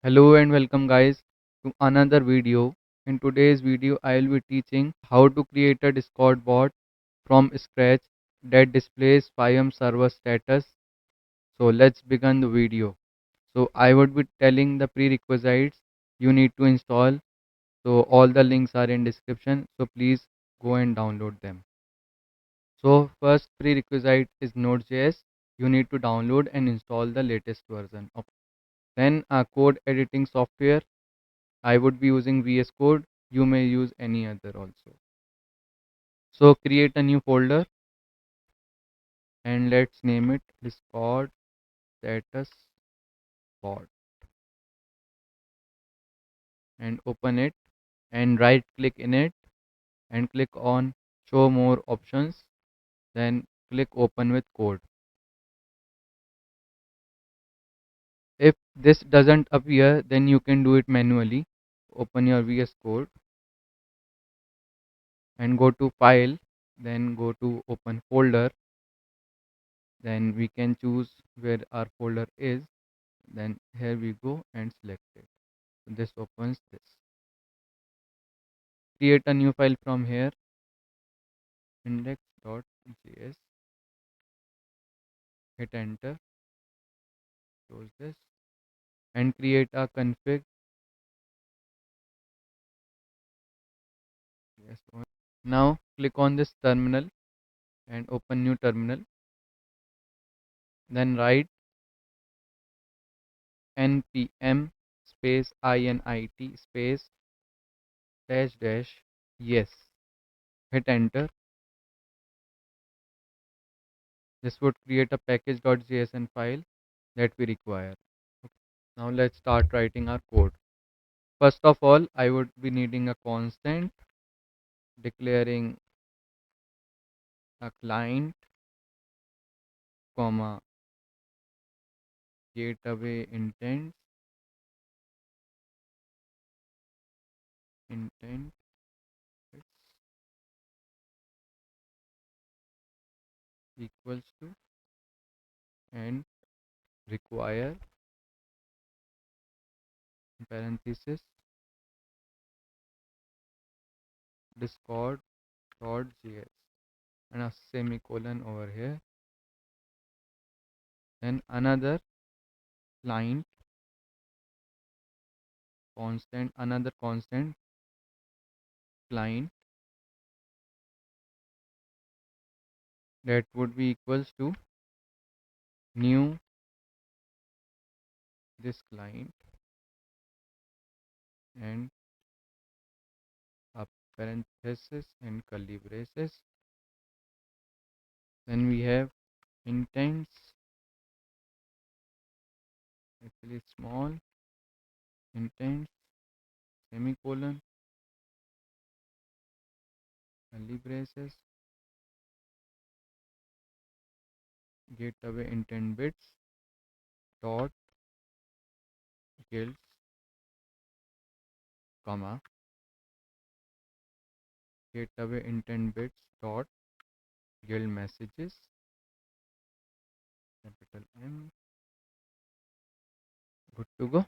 Hello and welcome guys to another video. In today's video I will be teaching how to create a Discord bot from scratch that displays Fivem server status. So let's begin the video. So I would be telling the prerequisites you need to install. So all the links are in description. So please go and download them. So first prerequisite is Node.js. You need to download and install the latest version of. Then a code editing software. I would be using VS Code. You may use any other also. So create a new folder and let's name it Discord status bot and open it and right click in it and click on show more options. Then click open with code. If this doesn't appear, then you can do it manually. Open your VS Code and go to file, then go to open folder. Then we can choose where our folder is. Then here we go and select it. So this opens this. Create a new file from here, index.js. Hit enter, close this, and create a config. Yes, now click on this terminal and open new terminal. Then write npm space init space dash dash yes. Hit enter. This would create a package.json file that we require. Okay. Now let's start writing our code. First of all, I would be needing a constant declaring a client, comma, gateway intent it's equals to and require parenthesis discord.js and a semicolon over here. Then another client another constant client that would be equals to new this client and a parenthesis and curly braces. Then we have intents, actually small intents, semicolon, curly braces, gateway intent bits dot guilds, comma, gateway intent bits dot guild messages, capital M, good to go,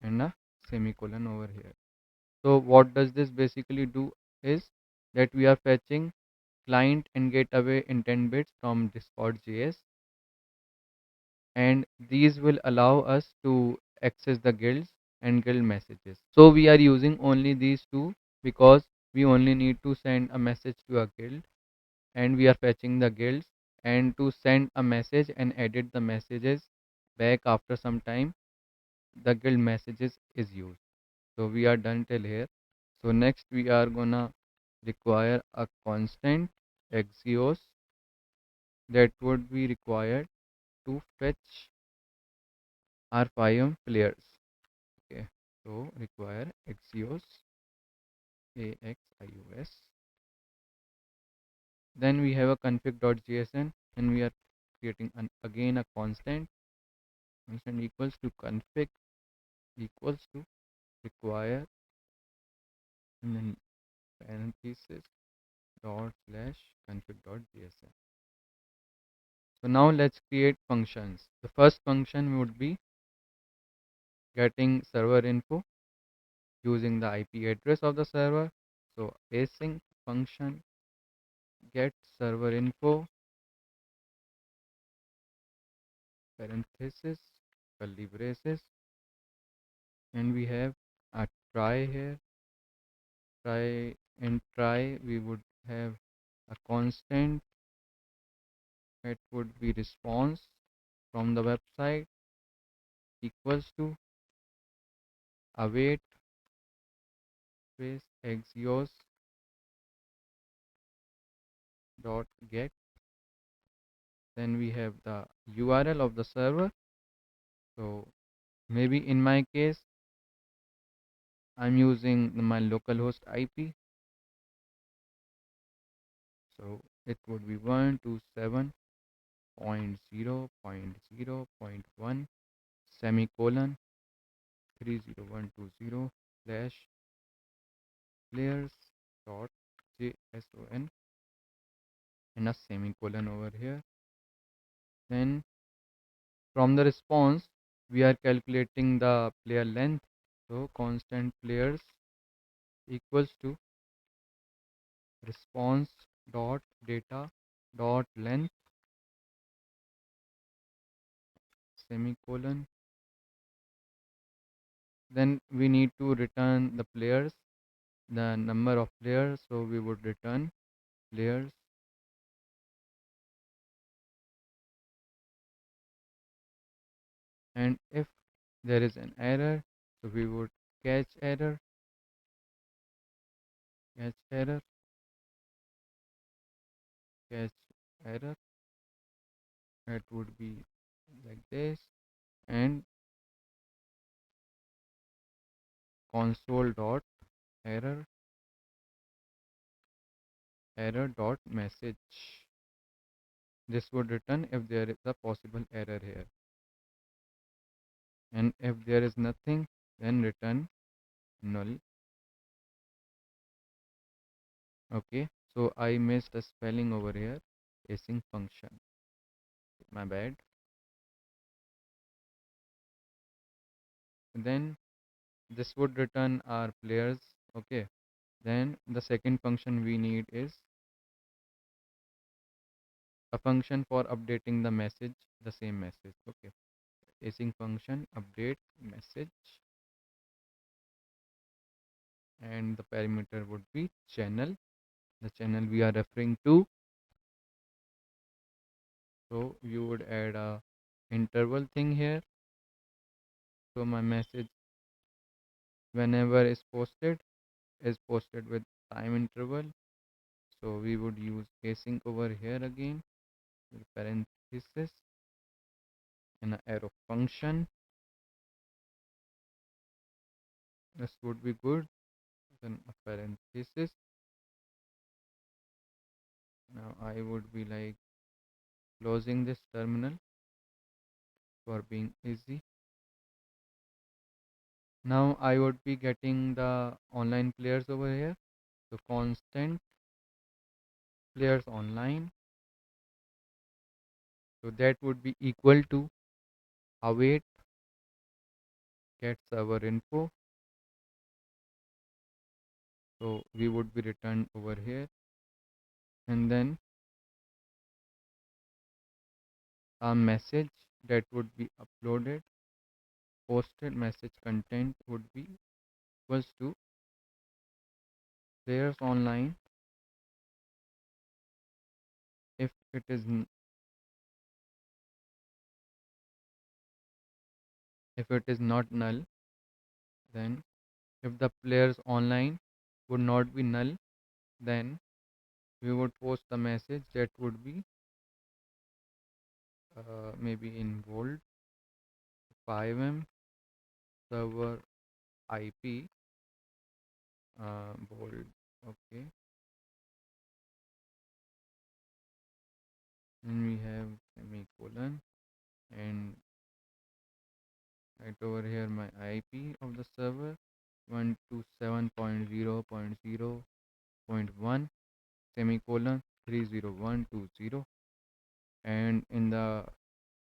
and a semicolon over here. So what does this basically do is that we are fetching client and gateway intent bits from Discord.js, and these will allow us to access the guilds and guild messages. So we are using only these two because we only need to send a message to a guild and we are fetching the guilds, and to send a message and edit the messages back after some time the guild messages is used. So we are done till here. So next we are gonna require a constant axios that would be required to fetch our Fivem players. Okay, so require axios axios. Then we have a config.jsn and we are creating again a constant equals to config equals to require and then parenthesis dot slash config.jsn. So now let's create functions. The first function would be getting server info using the IP address of the server. So async function get server info parenthesis curly braces, and we have a try here. Try we would have a constant. It would be response from the website equals to await space axios dot get. Then we have the URL of the server. So maybe in my case I'm using my localhost IP. So it would be 127.0.0.1 semicolon 30120 slash players dot json and a semicolon over here. Then from the response we are calculating the player length. So constant players equals to response dot data dot length semicolon. Then we need to return the players, the number of players. So we would return players, and if there is an error, so we would catch error, catch error, catch error. That would be like this, and console dot error error dot message. This would return if there is a possible error here, and if there is nothing, then return null. Okay, so I missed a spelling over here. Async function, my bad. Then this would return our players. Okay, then the second function we need is a function for updating the message, the same message. Okay, async function update message, and the parameter would be channel, the channel we are referring to. So you would add a interval thing here. So my message whenever is posted with time interval. So we would use async over here again with parenthesis and an arrow function. This would be good. Then a parenthesis. Now I would be like closing this terminal for being easy. Now I would be getting the online players over here. So constant players online. So that would be equal to await get server info. So we would be returned over here, and then a message that would be uploaded, posted message content would be equals to players online. If it is if it is not null, then if the players online would not be null, then we would post the message that would be maybe in bold Fivem server IP bold. Okay, and we have semicolon, and right over here my IP of the server 127.0.0.1 semicolon 30120, and in the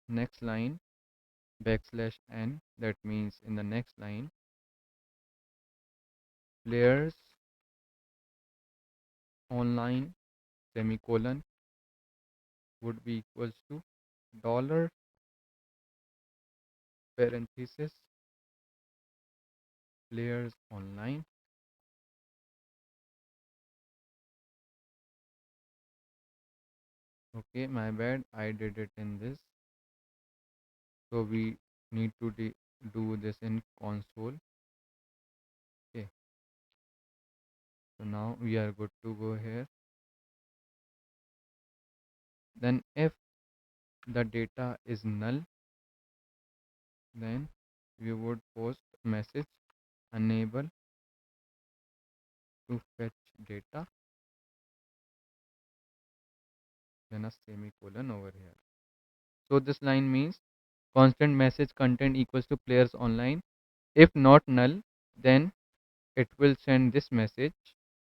next line backslash n, that means in the next line players online semicolon would be equals to dollar parenthesis players online. Okay, my bad, I did it in this. So we need to do this in console. Okay, so now we are good to go here. Then if the data is null, then we would post message unable to fetch data, then a semicolon over here. So this line means constant message content equals to players online. If not null, then it will send this message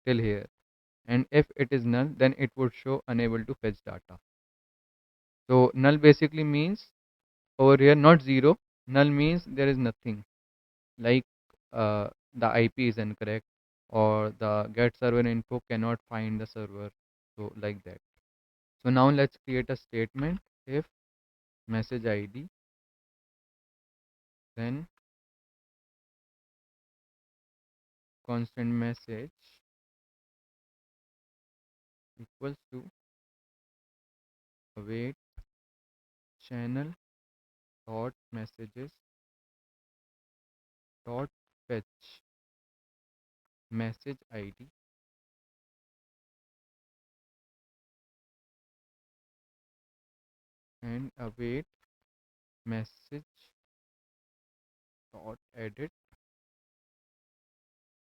till here. And if it is null, then it would show unable to fetch data. So null basically means over here not zero. Null means there is nothing. Like the IP is incorrect or the get server info cannot find the server. So like that. So now let's create a statement. If message ID, then constant message equals to await channel dot messages dot fetch message ID and await message dot edit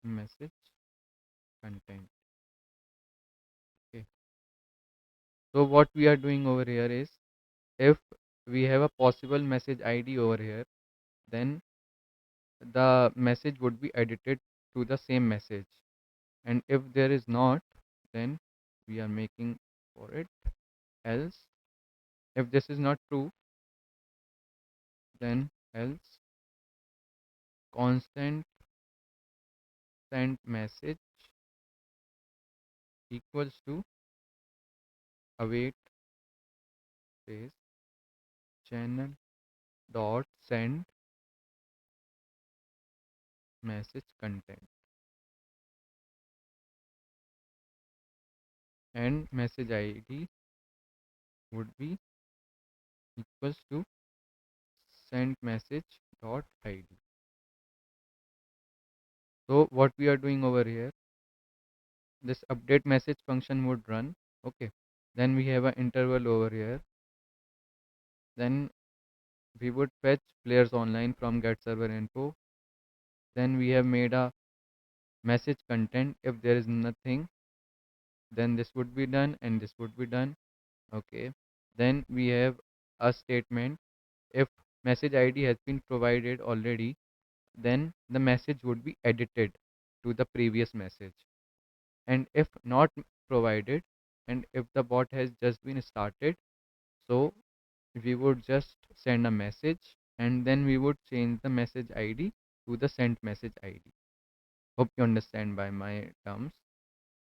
message content. Okay. So what we are doing over here is, if we have a possible message ID over here, then the message would be edited to the same message. And if there is not, then we are making for it else. If this is not true, then else constant send message equals to await space channel dot send message content, and message ID would be equals to send message dot ID. So what we are doing over here, this update message function would run. Okay, then we have an interval over here. Then we would fetch players online from get server info. Then we have made a message content. If there is nothing, then this would be done and this would be done. Okay, then we have a statement. If message ID has been provided already, then the message would be edited to the previous message. And if not provided, and if the bot has just been started, so we would just send a message and then we would change the message ID to the sent message ID. Hope you understand by my terms.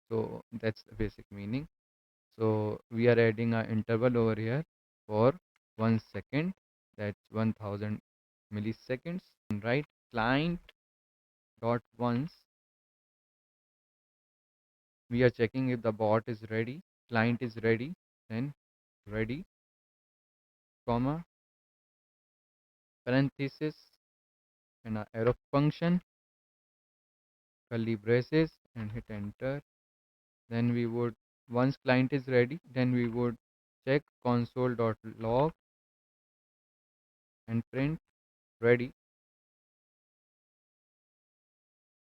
So that's the basic meaning. So we are adding an interval over here for 1 second, that's 1000 milliseconds. And write client dot once. We are checking if the bot is ready. Client is ready, then ready, comma, parenthesis, and a arrow function, curly braces, and hit enter. Then we would, once client is ready, then we would check console.log and print ready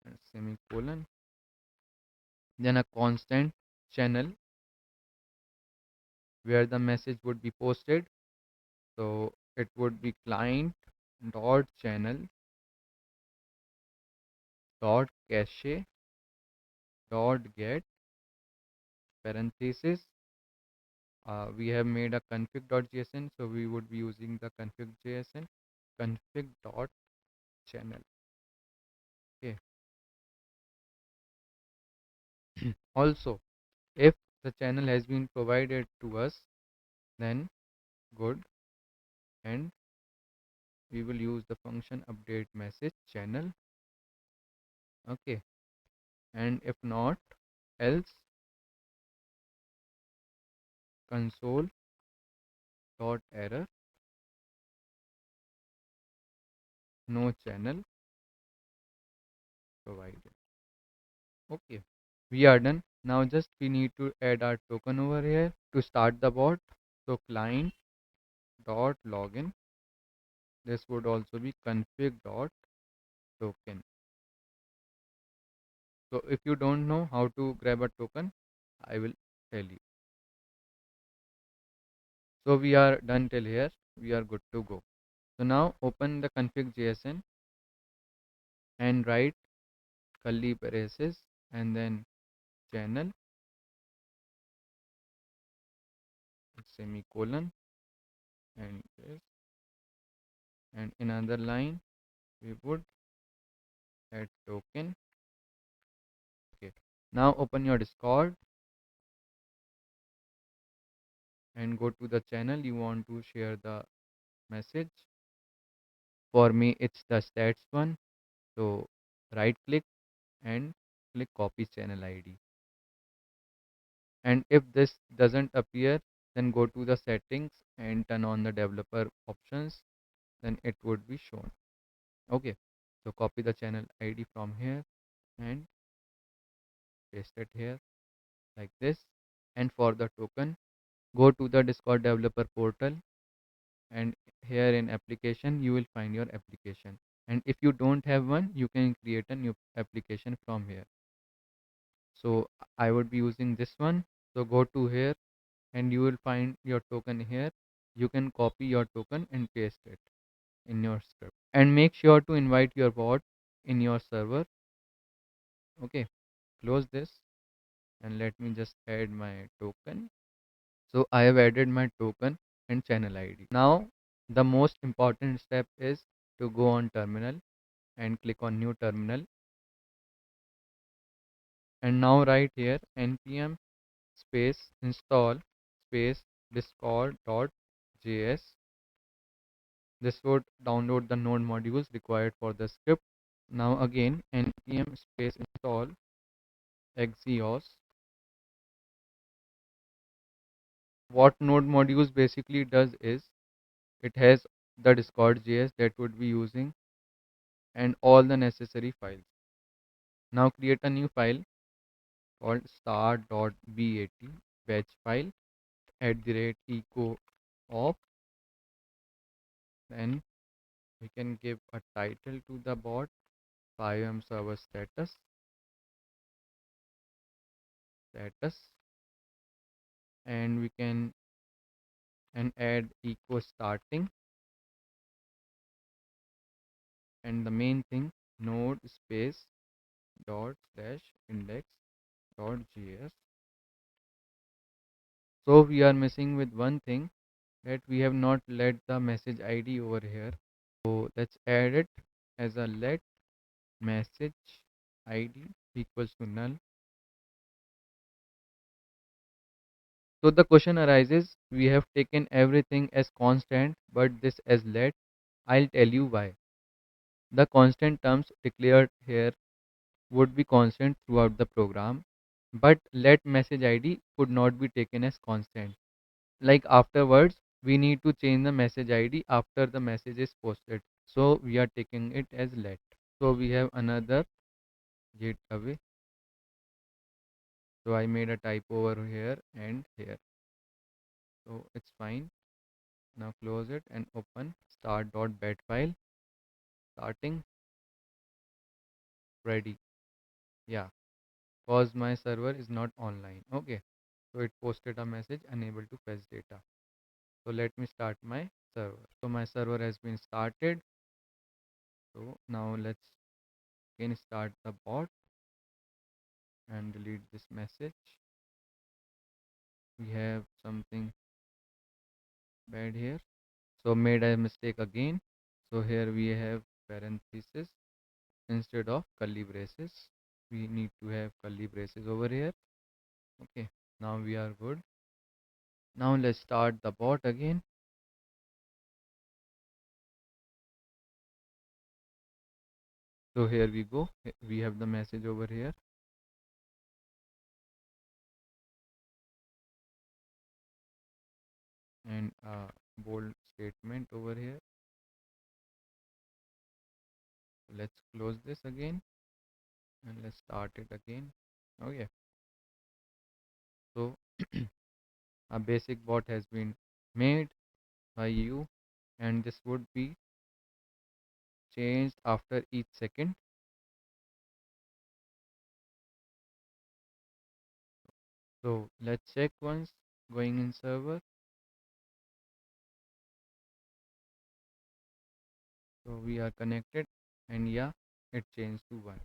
and semicolon. Then a constant channel where the message would be posted. So it would be client dot channel dot cache dot get parenthesis. We have made a config.json, so we would be using the config.json. config.channel. Okay. Also, if the channel has been provided to us, then good, and we will use the function update message channel. Okay, and if not, else console dot error, no channel provided. Okay, we are done. Now just we need to add our token over here to start the bot. So client dot login. This would also be config dot token. So if you don't know how to grab a token, I will tell you. So we are done till here. We are good to go. So now open the config.jsn and write curly braces and then channel semicolon and this, and in another line we would add token. Okay. Now open your Discord and go to the channel you want to share the message. For me it's the stats one. So right click and click copy channel ID. And if this doesn't appear, then go to the settings and turn on the developer options, then it would be shown. Okay, so copy the channel ID from here and paste it here like this. And for the token, go to the Discord developer portal, and here in application you will find your application, and if you don't have one you can create a new application from here. So I would be using this one. So go to here and you will find your token here. You can copy your token and paste it in your script, and make sure to invite your bot in your server. Okay, close this and let me just add my token. So I have added my token and channel ID. Now the most important step is to go on terminal and click on new terminal, and now write here npm space install space discord.js. This would download the node modules required for the script. Now again npm space install axios. What node modules basically does is it has the discord.js that would be using and all the necessary files. Now create a new file called star.bat batch file @echo of. Then we can give a title to the bot, Fivem server status, and we can and add echo starting, and the main thing node space dot slash index dot js. So we are missing with one thing, that we have not let the message ID over here. So let's add it as a let message ID equals to null. So the question arises, we have taken everything as constant but this as let. I'll tell you why. The constant terms declared here would be constant throughout the program, but let message ID could not be taken as constant. Like afterwards, we need to change the message ID after the message is posted. So we are taking it as let. So we have another gate away. So I made a typo over here and here. So it's fine. Now close it and open start.bat file. Starting ready. Yeah, cause my server is not online. Okay. So it posted a message unable to fetch data. So let me start my server. So my server has been started. So now let's again start the bot and delete this message. We have something bad here. So made a mistake again. So here we have parenthesis instead of curly braces. We need to have curly braces over here. Okay, now we are good. Now let's start the bot again. So here we go. We have the message over here. And a bold statement over here. Let's close this again and let's start it again. Okay, so a basic bot has been made by you, and this would be changed after each second. So let's check once. Going in server. So we are connected, and yeah, it changed to 1.